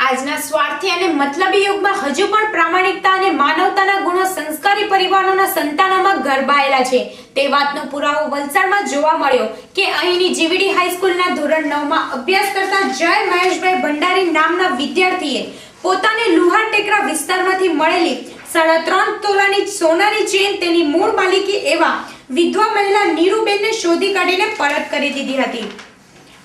આજના સ્વાર્થી અને મતલબી યુગમાં હજુ પણ પ્રામાણિકતા અને માનવતાના ગુણો સંસ્કારી પરિવારોના સંતાનોમાં ગરબાયેલા છે તે વાતનો પુરાવો વલસાડમાં જોવા મળ્યો કે અહીંની જીવીડી હાઈસ્કૂલના ધોરણ 9માં અભ્યાસ કરતા જય મહેશભાઈ ભંડારી નામના વિદ્યાર્થીએ પોતાને લુહાર ટેકરા વિસ્તારમાંથી મળેલી 3.5 તોલાની સોનાની ચેન તેની મૂળ માલિકી એવા વિધવા મહિલા નીરુબેનને શોધી કાઢીને પરત કરી દીધી હતી।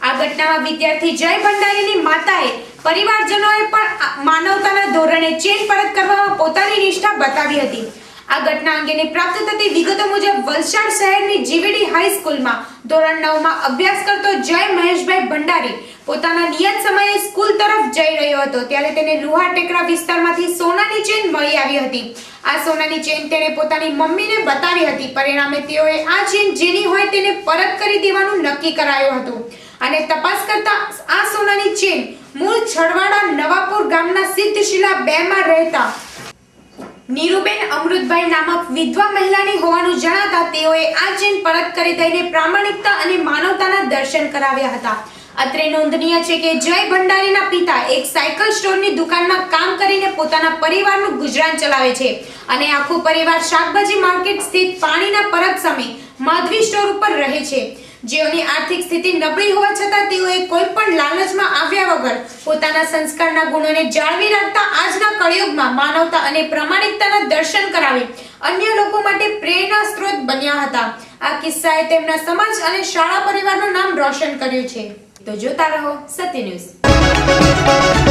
આ ઘટનામાં વિદ્યાર્થી જય ભંડારીની માતાએ પરિવારજનોએ પણ માનવતાના ધોરણે ચેન પરત કરવામાં પોતાની નિષ્ઠા બતાવી હતી। આ ઘટના અંગેની પ્રાપ્ત થતી વિગતો મુજબ વલસાડ શહેરની જીવીડી હાઈસ્કૂલમાં ધોરણ 9માં અભ્યાસ કરતો જય મહેશભાઈ ભંડારી પોતાના નિયત સમયે સ્કૂલ તરફ જઈ રહ્યો હતો ત્યારે તેને લુહાર ટેકરા વિસ્તારમાંથી સોનાની ચેન મળી આવી હતી। આ સોનાની ચેન તેણે પોતાની મમ્મીને બતાવી હતી। પરિણામે તેઓએ આ ચેન જેની હોય તેને પરત કરી દેવાનું નક્કી કરાયું હતું અને તપાસ કરતા આ સોનાની ચેન મૂળ છડવાડા નવાપુર ગામના સિદ્ધશિલા 2 માં રહેતા નીરુબેન અમૃતભાઈ નામક વિધવા મહિલાની હોવાનું જણાતા તેઓએ આ ચેન પરત કરી દઈને પ્રામાણિકતા અને માનવતાના દર્શન કરાવ્યા હતા। અત્રે નોંધનીય છે કે જય ભંડારીના પિતા એક સાયકલ સ્ટોરની દુકાનમાં કામ કરીને પોતાના પરિવારનું ગુજરાન ચલાવે છે અને આખું પરિવાર શાકભાજી માર્કેટ સ્થિત પાણીના પરબ સામે માધવી સ્ટોર ઉપર રહે છે। જેઓની આર્થિક સ્થિતિ નબળી હોવા છતાં તેઓએ કોઈ પણ લાલચમાં આવ્યા વગર પોતાના સંસ્કારના ગુણોને જાળવી રાખતા આજના કળિયુગમાં માનવતા અને પ્રામાણિકતાના દર્શન કરાવી અન્ય લોકો માટે પ્રેરણા સ્ત્રોત બન્યા હતા। આ કિસ્સાએ તેમના સમાજ અને શાળા પરિવારનું નામ રોશન કર્યું છે। તો જોતા રહો સત્ય ન્યૂઝ।